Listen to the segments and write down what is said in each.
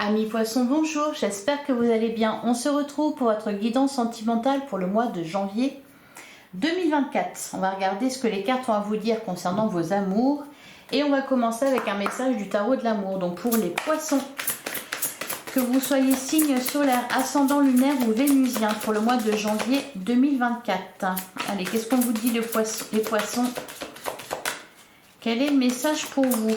Amis poissons, bonjour, j'espère que vous allez bien. On se retrouve pour votre guidance sentimentale pour le mois de janvier 2024. On va regarder ce que les cartes ont à vous dire concernant vos amours. Et on va commencer avec un message du tarot de l'amour. Donc pour les poissons, que vous soyez signe solaire, ascendant lunaire ou vénusien pour le mois de janvier 2024. Allez, qu'est-ce qu'on vous dit les poissons? Quel est le message pour vous?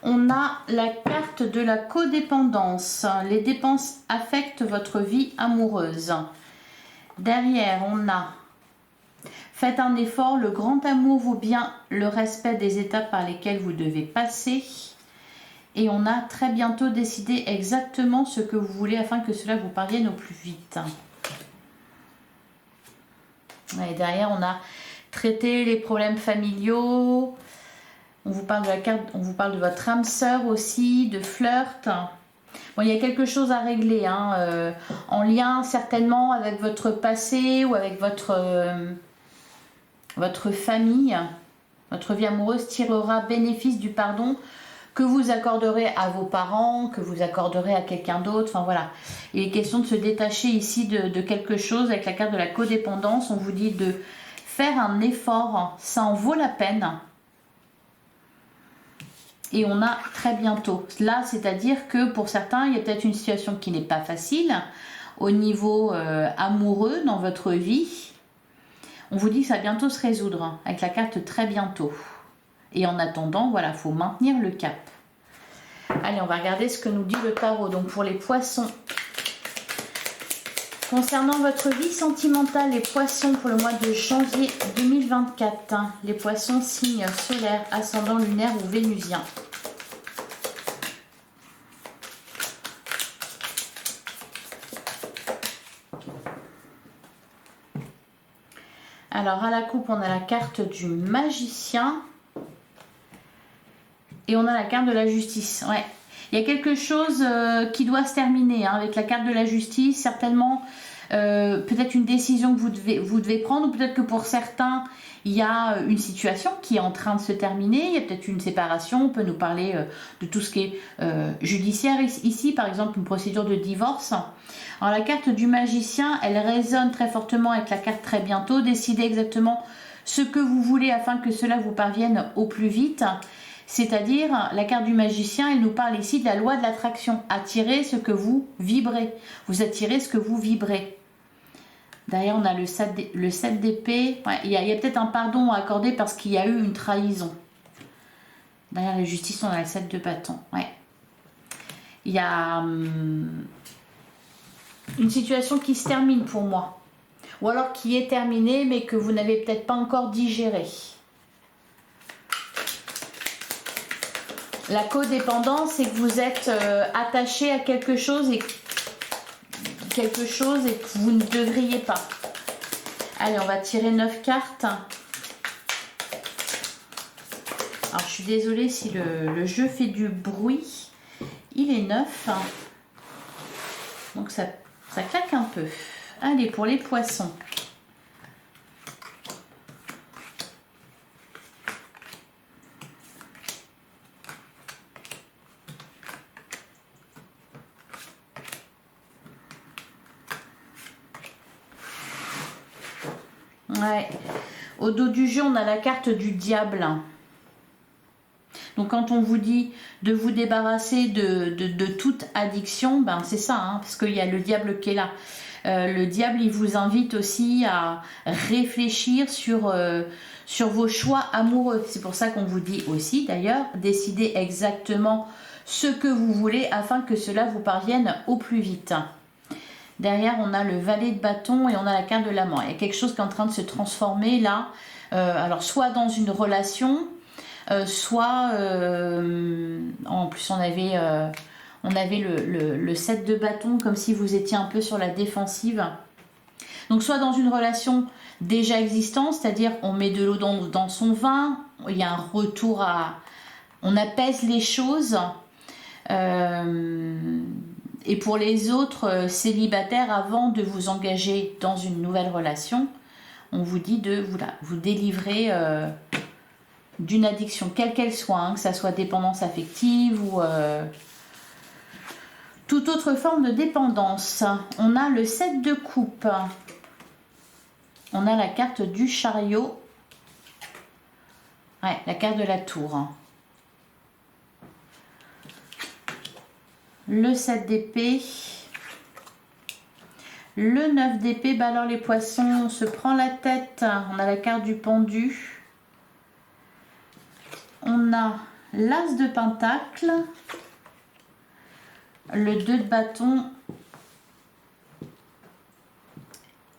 On a la carte de la codépendance. Les dépenses affectent votre vie amoureuse. Derrière, on a faites un effort, le grand amour vaut bien le respect des étapes par lesquelles vous devez passer. Et on a très bientôt décidé exactement ce que vous voulez afin que cela vous parvienne au plus vite. Et derrière, on a traité les problèmes familiaux. On vous parle de la carte, on vous parle de votre âme sœur aussi, de flirt. Bon, il y a quelque chose à régler, hein, en lien certainement avec votre passé ou avec votre famille. Votre vie amoureuse tirera bénéfice du pardon que vous accorderez à vos parents, que vous accorderez à quelqu'un d'autre. Enfin voilà, il est question de se détacher ici de quelque chose. Avec la carte de la codépendance, on vous dit de faire un effort, ça en vaut la peine. Et on a très bientôt. Là, c'est-à-dire que pour certains, il y a peut-être une situation qui n'est pas facile au niveau amoureux dans votre vie. On vous dit que ça va bientôt se résoudre, hein, avec la carte très bientôt. Et en attendant, voilà, il faut maintenir le cap. Allez, on va regarder ce que nous dit le tarot. Donc pour les poissons, concernant votre vie sentimentale, les poissons pour le mois de janvier 2024, hein, les poissons signes solaires, ascendant lunaire ou vénusien. Alors à la coupe, on a la carte du magicien et on a la carte de la justice. Ouais. Il y a quelque chose qui doit se terminer, hein, avec la carte de la justice, certainement peut-être une décision que vous devez prendre, ou peut-être que pour certains, il y a une situation qui est en train de se terminer, il y a peut-être une séparation, on peut nous parler de tout ce qui est judiciaire ici, par exemple une procédure de divorce. Alors la carte du magicien, elle résonne très fortement avec la carte très bientôt, décidez exactement ce que vous voulez afin que cela vous parvienne au plus vite. C'est-à-dire, la carte du magicien, elle nous parle ici de la loi de l'attraction. Attirez ce que vous vibrez. Vous attirez ce que vous vibrez. Derrière, on a le 7 d'épée. Ouais, il y a peut-être un pardon à accorder parce qu'il y a eu une trahison. Derrière la justice, on a le 7 de bâton. Ouais. Il y a une situation qui se termine pour moi. Ou alors qui est terminée, mais que vous n'avez peut-être pas encore digéré. La codépendance, c'est que vous êtes attaché à quelque chose et que vous ne devriez pas. Allez, on va tirer 9 cartes. Alors, je suis désolée si le jeu fait du bruit. Il est 9. Donc, ça claque un peu. Allez, pour les poissons. Ouais. Au dos du jeu, on a la carte du diable. Donc quand on vous dit de vous débarrasser de toute addiction, ben c'est ça, hein, parce qu'il y a le diable qui est là. Le diable, il vous invite aussi à réfléchir sur vos choix amoureux. C'est pour ça qu'on vous dit aussi, d'ailleurs, décidez exactement ce que vous voulez afin que cela vous parvienne au plus vite. Derrière, on a le valet de bâton et on a la carte de l'amant. Il y a quelque chose qui est en train de se transformer là. Alors, soit dans une relation, soit... en plus, on avait le 7 de bâton, comme si vous étiez un peu sur la défensive. Donc, soit dans une relation déjà existante, c'est-à-dire on met de l'eau dans son vin, il y a un retour à... On apaise les choses. Et pour les autres célibataires, avant de vous engager dans une nouvelle relation, on vous dit de voilà, vous délivrer d'une addiction, quelle qu'elle soit, hein, que ça soit dépendance affective ou toute autre forme de dépendance. On a le 7 de coupe. On a la carte du chariot. Ouais, la carte de la tour. Le 7 d'épée. Le 9 d'épée. Bah alors les poissons, on se prend la tête. On a la carte du pendu. On a l'as de pentacle. Le 2 de bâton.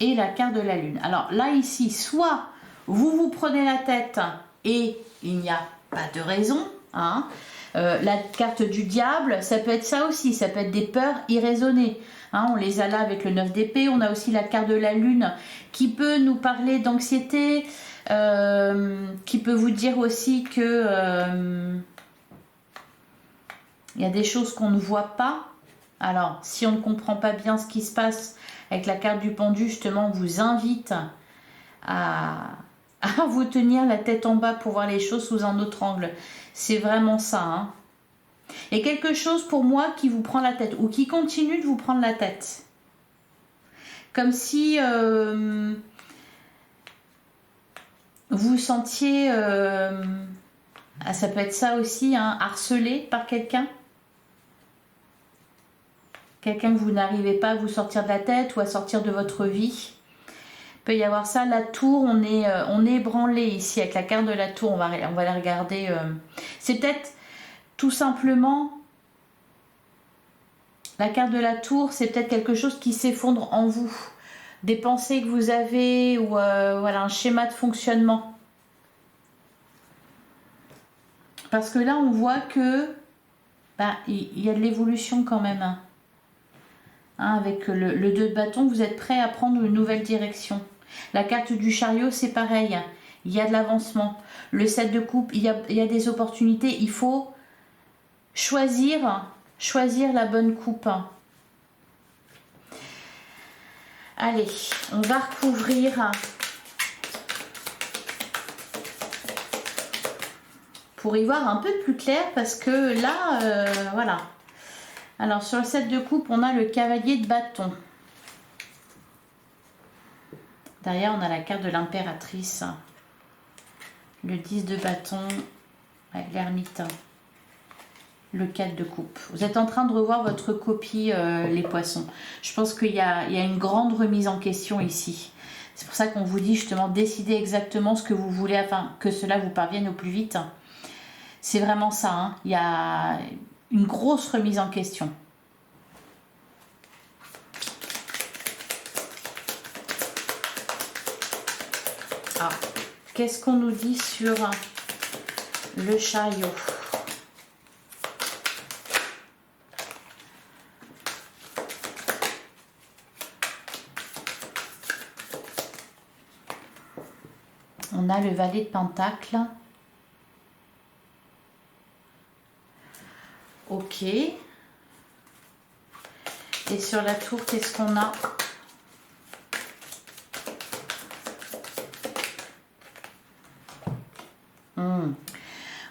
Et la carte de la lune. Alors là, ici, soit vous vous prenez la tête et il n'y a pas de raison, hein. La carte du diable, ça peut être ça aussi, ça peut être des peurs irraisonnées. Hein, on les a là avec le 9 d'épée, on a aussi la carte de la lune qui peut nous parler d'anxiété, qui peut vous dire aussi que il y a des choses qu'on ne voit pas. Alors, si on ne comprend pas bien ce qui se passe avec la carte du pendu, justement, on vous invite à vous tenir la tête en bas pour voir les choses sous un autre angle. C'est vraiment ça. Hein. Et quelque chose pour moi qui vous prend la tête ou qui continue de vous prendre la tête. Comme si vous vous sentiez, ça peut être ça aussi, hein, harcelé par quelqu'un. Quelqu'un que vous n'arrivez pas à vous sortir de la tête ou à sortir de votre vie. Il peut y avoir ça, la tour, on est ébranlé ici avec la carte de la tour, on va la regarder. C'est peut-être tout simplement, la carte de la tour, c'est peut-être quelque chose qui s'effondre en vous. Des pensées que vous avez ou voilà, un schéma de fonctionnement. Parce que là, on voit que il y a de l'évolution quand même. Hein, avec le 2 de bâton, vous êtes prêt à prendre une nouvelle direction. La carte du chariot, c'est pareil. Il y a de l'avancement. Le 7 de coupe, il y a des opportunités. Il faut choisir la bonne coupe. Allez, on va recouvrir pour y voir un peu plus clair parce que là, voilà. Alors, sur le 7 de coupe, on a le cavalier de bâton. Derrière, on a la carte de l'impératrice. Le 10 de bâton. Ouais, l'ermite. Le 4 de coupe. Vous êtes en train de revoir votre copie, les poissons. Je pense qu'il y a une grande remise en question ici. C'est pour ça qu'on vous dit justement, décidez exactement ce que vous voulez afin que cela vous parvienne au plus vite. C'est vraiment ça. Hein. Il y a une grosse remise en question. Ah, qu'est-ce qu'on nous dit sur le chariot? On a le valet de pentacle. Ok. Et sur la tour, qu'est-ce qu'on a?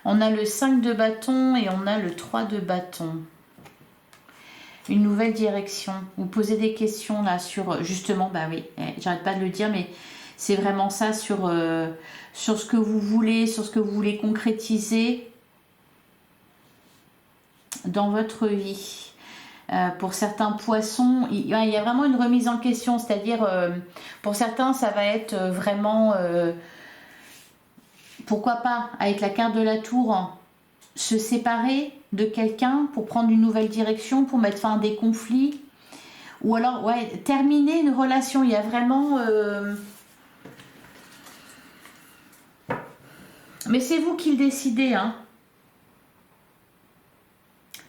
On a le 5 de bâton et on a le 3 de bâton. Une nouvelle direction. Vous posez des questions là sur, justement, bah oui, j'arrête pas de le dire, mais c'est vraiment ça sur ce que vous voulez, sur ce que vous voulez concrétiser dans votre vie. Pour certains poissons, il y a vraiment une remise en question, c'est-à-dire pour certains ça va être vraiment pourquoi pas avec la carte de la tour se séparer de quelqu'un pour prendre une nouvelle direction, pour mettre fin à des conflits, ou alors ouais, terminer une relation. Il y a vraiment mais c'est vous qui le décidez, hein.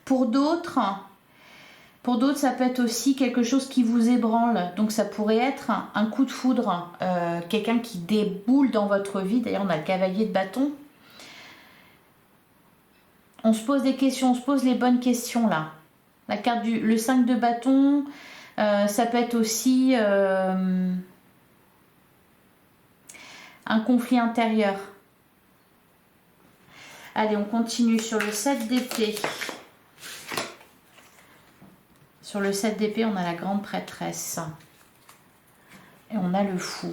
Pour d'autres, ça peut être aussi quelque chose qui vous ébranle. Donc ça pourrait être un coup de foudre, quelqu'un qui déboule dans votre vie. D'ailleurs, on a le cavalier de bâton. On se pose des questions, on se pose les bonnes questions là. La carte le 5 de bâton, ça peut être aussi un conflit intérieur. Allez, on continue sur le 7 d'épée. Sur le 7 d'épée, on a la grande prêtresse. Et on a le fou.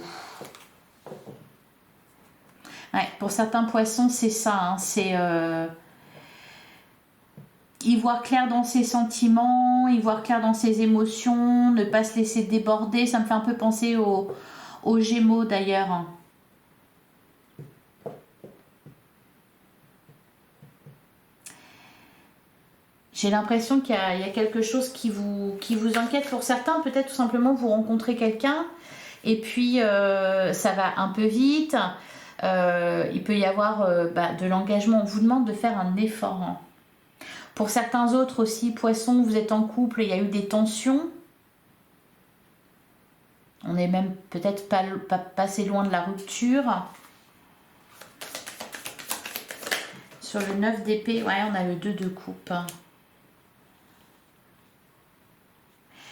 Ouais, pour certains poissons, c'est ça. Hein, c'est y voir clair dans ses sentiments, y voir clair dans ses émotions, ne pas se laisser déborder. Ça me fait un peu penser aux Gémeaux d'ailleurs. J'ai l'impression qu'il y a quelque chose qui vous inquiète pour certains. Peut-être tout simplement vous rencontrez quelqu'un et puis ça va un peu vite. Il peut y avoir de l'engagement. On vous demande de faire un effort. Hein. Pour certains autres aussi, poissons, vous êtes en couple, il y a eu des tensions. On est même peut-être pas passé loin de la rupture. Sur le 9 d'épée, ouais, on a le 2 de coupe.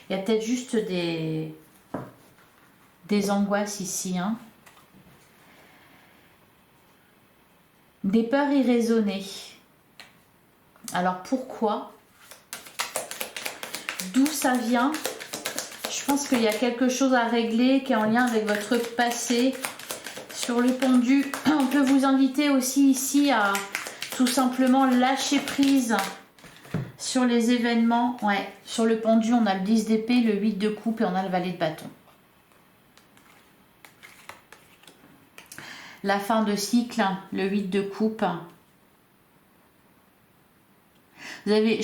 Il y a peut-être juste des angoisses ici. Hein. Des peurs irraisonnées. Alors pourquoi? D'où ça vient? Je pense qu'il y a quelque chose à régler qui est en lien avec votre passé. Sur le pendu, on peut vous inviter aussi ici à tout simplement lâcher prise sur les événements. Ouais, sur le pendu, on a le 10 d'épée, le 8 de coupe et on a le valet de bâton. La fin de cycle, le 8 de coupe. Vous avez,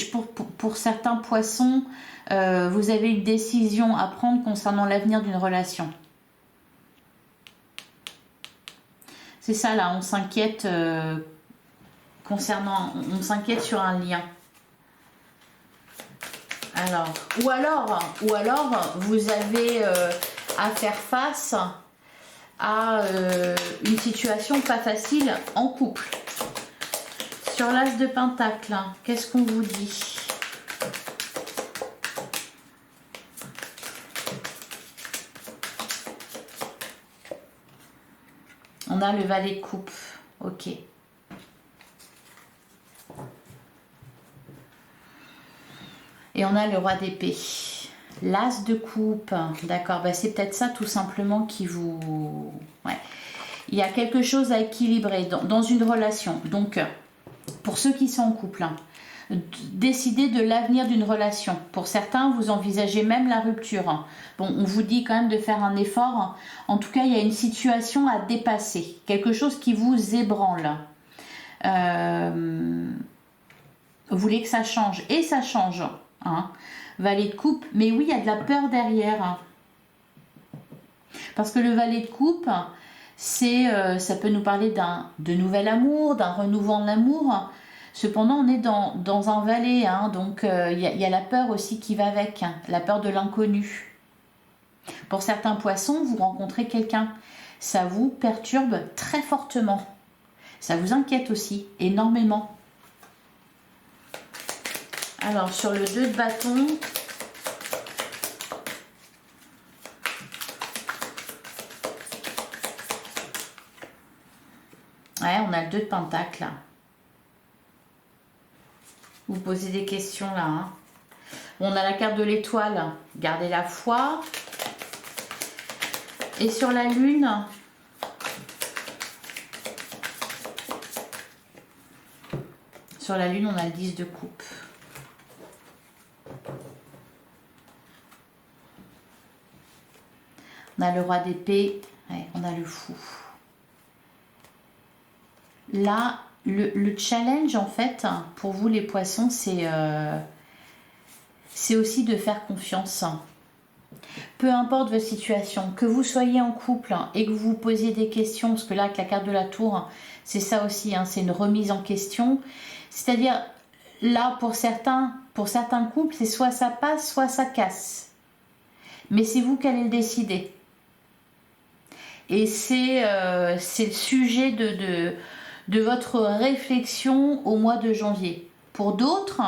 pour certains poissons, vous avez une décision à prendre concernant l'avenir d'une relation. C'est ça là, on s'inquiète on s'inquiète sur un lien. Alors, ou alors vous avez à faire face à une situation pas facile en couple. Sur l'as de pentacle, qu'est-ce qu'on vous dit? On a le valet de coupe, ok. Et on a le roi d'épée. L'as de coupe, d'accord, bah c'est peut-être ça tout simplement qui vous... Ouais. Il y a quelque chose à équilibrer dans une relation. Donc, pour ceux qui sont en couple, hein, décidez de l'avenir d'une relation. Pour certains, vous envisagez même la rupture. Bon, on vous dit quand même de faire un effort. En tout cas, il y a une situation à dépasser. Quelque chose qui vous ébranle. Vous voulez que ça change. Et ça change. Hein. Valet de coupe. Mais oui, il y a de la peur derrière. Parce que le valet de coupe, ça peut nous parler de nouvel amour, d'un renouveau de l'amour. Cependant, on est dans un valet, hein, donc il y a la peur aussi qui va avec, hein, la peur de l'inconnu. Pour certains poissons, vous rencontrez quelqu'un, ça vous perturbe très fortement. Ça vous inquiète aussi, énormément. Alors, sur le 2 de bâton, ouais, on a le 2 de pentacle. Vous posez des questions là. Hein. On a la carte de l'étoile, gardez la foi. Et sur la lune, on a le 10 de coupe. On a le roi d'épée, ouais, on a le fou. Là, le challenge, en fait, pour vous les poissons, c'est aussi de faire confiance. Peu importe votre situation, que vous soyez en couple et que vous vous posiez des questions, parce que là, avec la carte de la tour, c'est ça aussi, hein, c'est une remise en question. C'est-à-dire, là, pour certains couples, c'est soit ça passe, soit ça casse. Mais c'est vous qui allez le décider. Et c'est le sujet de votre réflexion au mois de janvier. Pour d'autres,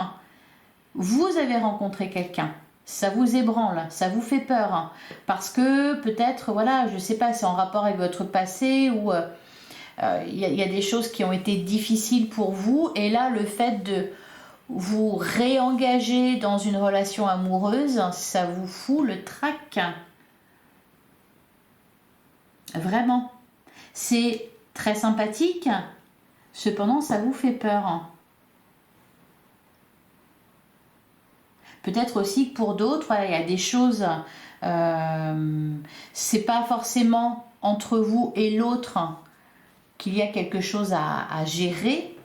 vous avez rencontré quelqu'un, ça vous ébranle, ça vous fait peur, hein, parce que peut-être, voilà, je sais pas, c'est en rapport avec votre passé ou y a des choses qui ont été difficiles pour vous, et là, le fait de vous réengager dans une relation amoureuse, ça vous fout le trac. Vraiment. C'est très sympathique, cependant, ça vous fait peur. Peut-être aussi que pour d'autres, voilà, il y a des choses, c'est pas forcément entre vous et l'autre qu'il y a quelque chose à gérer,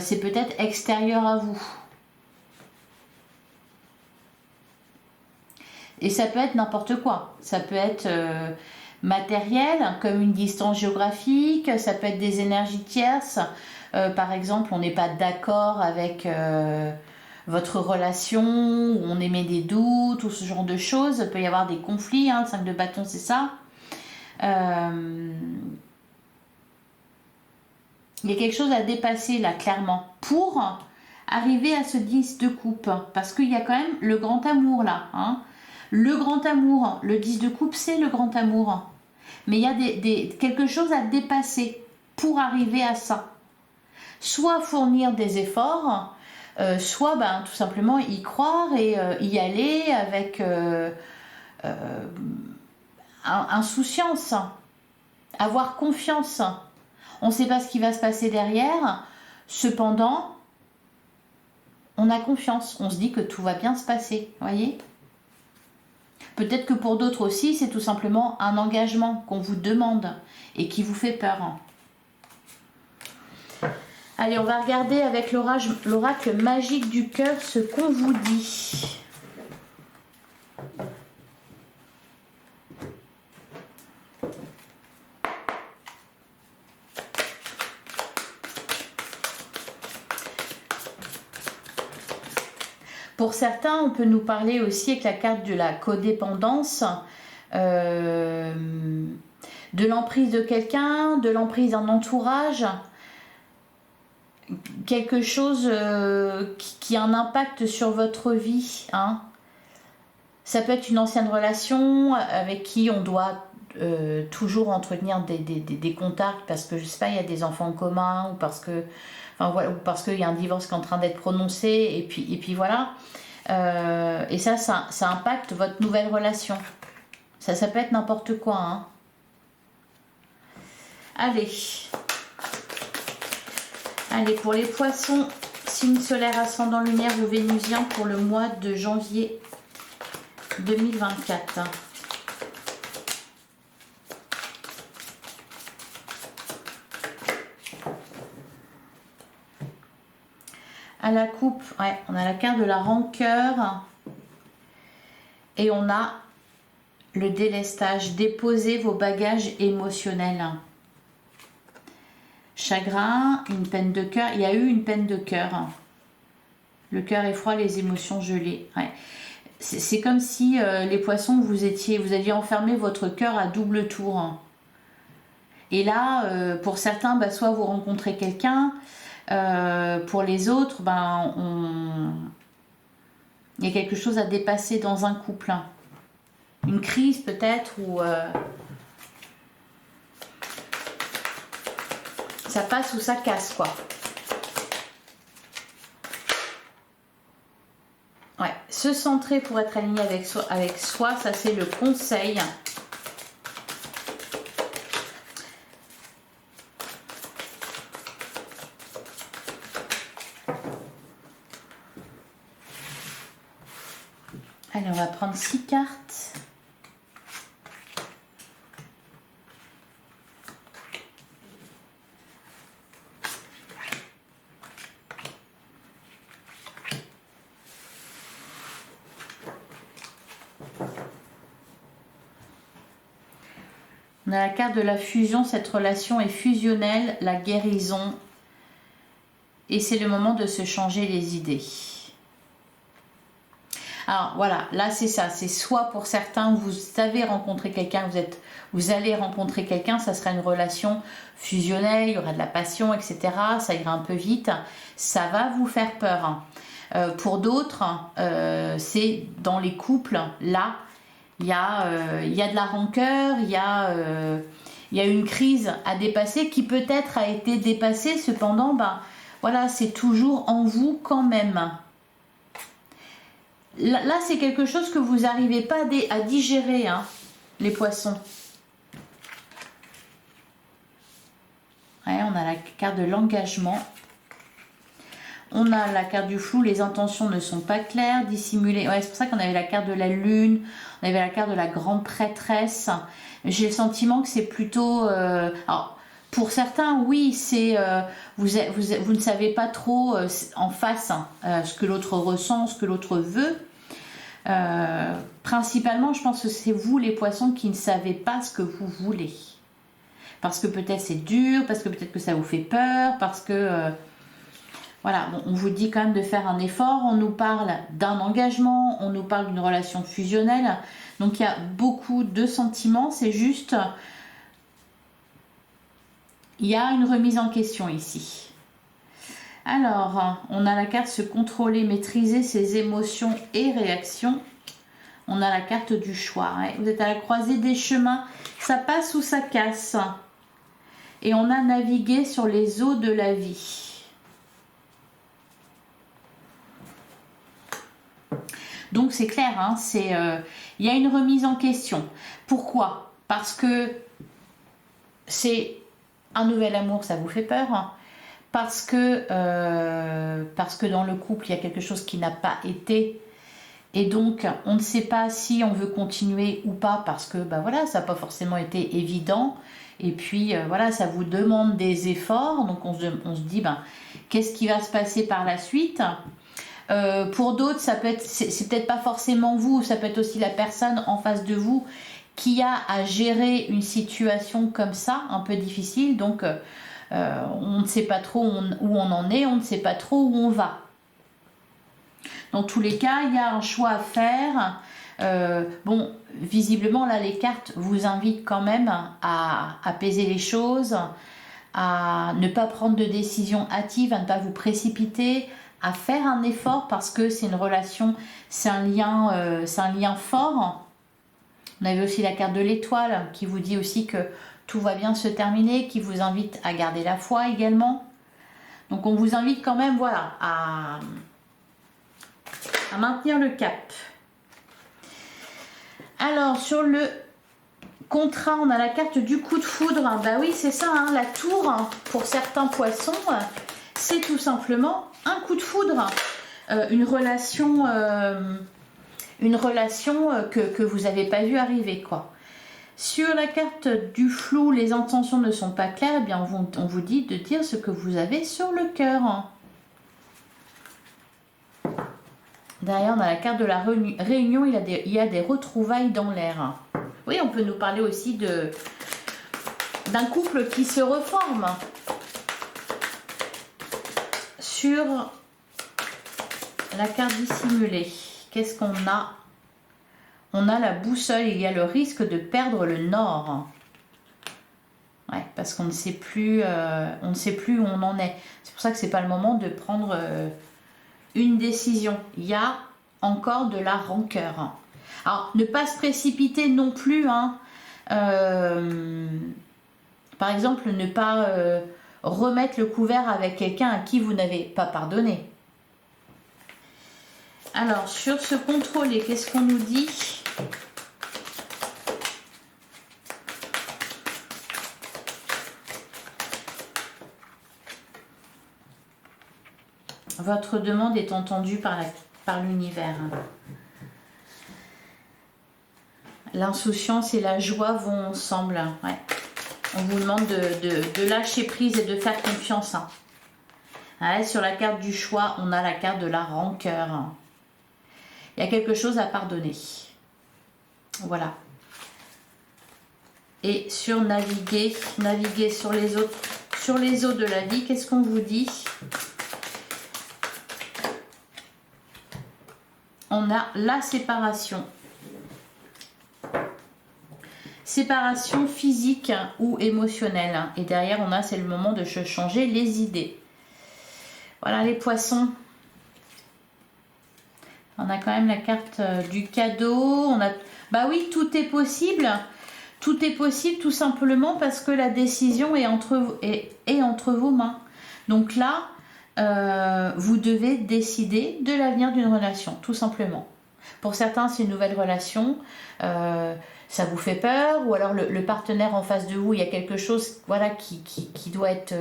c'est peut-être extérieur à vous. Et ça peut être n'importe quoi. Ça peut être matériel, comme une distance géographique, ça peut être des énergies tierces. Par exemple, on n'est pas d'accord avec votre relation, où on émet des doutes, ou ce genre de choses. Il peut y avoir des conflits, hein, le 5 de bâton, c'est ça. Il y a quelque chose à dépasser là, clairement, pour arriver à ce 10 de coupe. Parce qu'il y a quand même le grand amour là. Hein. Le grand amour, le 10 de coupe, c'est le grand amour. Mais il y a quelque chose à dépasser pour arriver à ça. Soit fournir des efforts, soit tout simplement y croire et y aller avec insouciance, avoir confiance. On ne sait pas ce qui va se passer derrière, cependant, on a confiance, on se dit que tout va bien se passer, voyez ? Peut-être que pour d'autres aussi, c'est tout simplement un engagement qu'on vous demande et qui vous fait peur. Allez, on va regarder avec l'oracle magique du cœur ce qu'on vous dit. Pour certains, on peut nous parler aussi avec la carte de la codépendance, de l'emprise de quelqu'un, de l'emprise d'un entourage, quelque chose qui a un impact sur votre vie. Hein. Ça peut être une ancienne relation avec qui on doit toujours entretenir des contacts parce que, je sais pas, il y a des enfants en commun ou parce que... Enfin, voilà, parce qu'il y a un divorce qui est en train d'être prononcé, et puis voilà. Et ça impacte votre nouvelle relation. Ça peut être n'importe quoi. Hein. Allez, pour les poissons, signe solaire, ascendant lumière ou vénusien pour le mois de janvier 2024. À la coupe, ouais, on a la carte de la rancœur et on a le délestage. Déposez vos bagages émotionnels. Chagrin, une peine de cœur. Il y a eu une peine de cœur. Le cœur est froid, les émotions gelées. Ouais. C'est comme si les poissons, vous aviez enfermé votre cœur à double tour. Et là, pour certains, soit vous rencontrez quelqu'un. Pour les autres, il y a quelque chose à dépasser dans un couple. Une crise peut-être, ou ça passe ou ça casse, quoi. Ouais, se centrer pour être aligné avec soi, ça c'est le conseil. Allez, on va prendre 6 cartes. On a la carte de la fusion, cette relation est fusionnelle, la guérison. Et c'est le moment de se changer les idées. Alors voilà, là c'est ça, c'est soit pour certains, vous avez rencontré quelqu'un, vous allez rencontrer quelqu'un, ça sera une relation fusionnelle, il y aura de la passion, etc. Ça ira un peu vite, ça va vous faire peur. Pour d'autres, c'est dans les couples, là, il y a de la rancœur, il y a une crise à dépasser qui peut-être a été dépassée, cependant, ben, voilà, c'est toujours en vous quand même. Là, c'est quelque chose que vous n'arrivez pas à digérer, hein, les poissons. Ouais, on a la carte de l'engagement. On a la carte du flou, les intentions ne sont pas claires, dissimulées. Ouais, c'est pour ça qu'on avait la carte de la lune, on avait la carte de la grande prêtresse. J'ai le sentiment que c'est plutôt... alors, pour certains, oui, c'est vous ne savez pas trop en face ce que l'autre ressent, ce que l'autre veut. Principalement, je pense que c'est vous les poissons qui ne savez pas ce que vous voulez. Parce que peut-être c'est dur, parce que peut-être que ça vous fait peur, parce que... voilà, bon, on vous dit quand même de faire un effort, on nous parle d'un engagement, on nous parle d'une relation fusionnelle. Donc il y a beaucoup de sentiments, c'est juste... il y a une remise en question ici. Alors, on a la carte se contrôler, maîtriser ses émotions et réactions. On a la carte du choix. Ouais. Vous êtes à la croisée des chemins. Ça passe ou ça casse. Et on a navigué sur les eaux de la vie. Donc c'est clair, hein, il y a une remise en question. Pourquoi? Parce que c'est un nouvel amour, ça vous fait peur, hein. Parce que dans le couple, il y a quelque chose qui n'a pas été. Et donc, on ne sait pas si on veut continuer ou pas parce que bah voilà, ça n'a pas forcément été évident. Et puis, voilà, ça vous demande des efforts. Donc, on se dit, ben, qu'est-ce qui va se passer par la suite? Pour d'autres, ça peut être, c'est peut-être pas forcément vous, ça peut être aussi la personne en face de vous qui a à gérer une situation comme ça, un peu difficile. Donc, on ne sait pas trop où on en est, on ne sait pas trop où on va. Dans tous les cas, il y a un choix à faire. Bon, visiblement, là, les cartes vous invitent quand même à apaiser les choses, à ne pas prendre de décision hâtive, à ne pas vous précipiter, à faire un effort parce que c'est une relation, c'est un lien fort. On avait aussi la carte de l'étoile qui vous dit aussi que tout va bien se terminer, qui vous invite à garder la foi également. Donc on vous invite quand même, voilà, à maintenir le cap. Alors sur le contrat, on a la carte du coup de foudre. Bah oui, c'est ça, hein, la tour, hein, pour certains poissons, c'est tout simplement un coup de foudre. Une relation que vous n'avez pas vu arriver, quoi. Sur la carte du flou, les intentions ne sont pas claires, eh bien on vous dit de dire ce que vous avez sur le cœur. Derrière, on a la carte de la réunion, il y a des retrouvailles dans l'air. Oui, on peut nous parler aussi d'un couple qui se reforme. Sur la carte dissimulée, qu'est-ce qu'on a? On a la boussole, il y a le risque de perdre le nord. Ouais, parce qu'on ne sait plus, où on en est. C'est pour ça que c'est pas le moment de prendre une décision. Il y a encore de la rancœur. Alors, ne pas se précipiter non plus, hein. Par exemple, ne pas remettre le couvert avec quelqu'un à qui vous n'avez pas pardonné. Alors, sur ce contrôler, qu'est-ce qu'on nous dit? Votre demande est entendue par l'univers. L'insouciance et la joie vont ensemble. Ouais. On vous demande de lâcher prise et de faire confiance. Ouais, sur la carte du choix, on a la carte de la rancœur. Il y a quelque chose à pardonner. Voilà. Et sur naviguer sur les eaux de la vie, qu'est-ce qu'on vous dit? On a la séparation. Séparation physique ou émotionnelle. Et derrière, on a, c'est le moment de se changer les idées. Voilà les poissons. On a quand même la carte du cadeau. On a... Bah oui, tout est possible. Tout est possible tout simplement parce que la décision est entre vos mains. Donc là, vous devez décider de l'avenir d'une relation, tout simplement. Pour certains, c'est une nouvelle relation. Ça vous fait peur, ou alors le partenaire en face de vous, il y a quelque chose, voilà, qui doit être...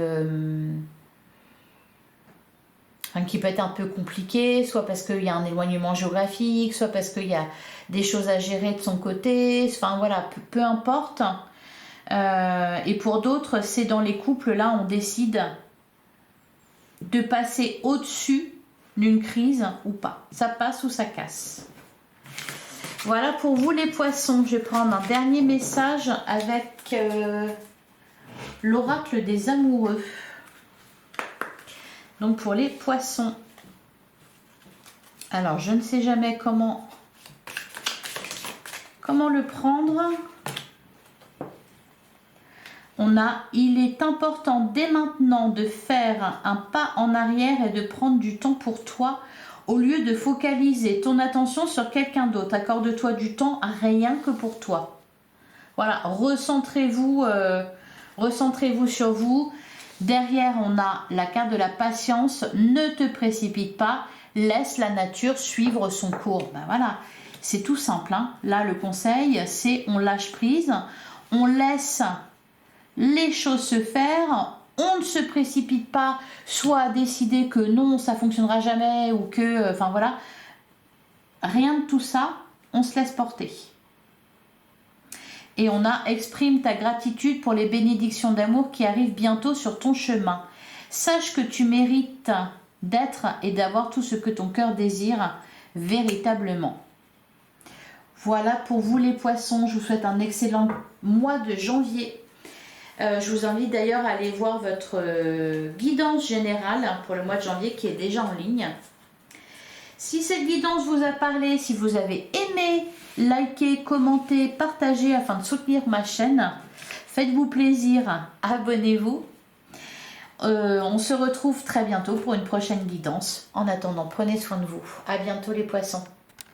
qui peut être un peu compliqué, soit parce qu'il y a un éloignement géographique, soit parce qu'il y a des choses à gérer de son côté, enfin voilà, peu importe. Et pour d'autres, c'est dans les couples, là, on décide de passer au-dessus d'une crise ou pas. Ça passe ou ça casse. Voilà pour vous les poissons. Je vais prendre un dernier message avec l'oracle des amoureux. Donc pour les poissons. Alors je ne sais jamais comment le prendre. On a, il est important dès maintenant de faire un pas en arrière et de prendre du temps pour toi au lieu de focaliser ton attention sur quelqu'un d'autre. Accorde-toi du temps rien que pour toi. Voilà, recentrez-vous sur vous. Derrière, on a la carte de la patience. Ne te précipite pas, laisse la nature suivre son cours. Ben voilà, c'est tout simple, hein. Là, le conseil, c'est on lâche prise, on laisse les choses se faire, on ne se précipite pas, soit à décider que non, ça fonctionnera jamais, ou que, enfin voilà, rien de tout ça, on se laisse porter. Et on a exprime ta gratitude pour les bénédictions d'amour qui arrivent bientôt sur ton chemin. Sache que tu mérites d'être et d'avoir tout ce que ton cœur désire véritablement. Voilà pour vous les poissons, je vous souhaite un excellent mois de janvier. Je vous invite d'ailleurs à aller voir votre guidance générale pour le mois de janvier qui est déjà en ligne. Si cette guidance vous a parlé, si vous avez aimé, likez, commentez, partagez afin de soutenir ma chaîne. Faites-vous plaisir, abonnez-vous. On se retrouve très bientôt pour une prochaine guidance. En attendant, prenez soin de vous. À bientôt les poissons.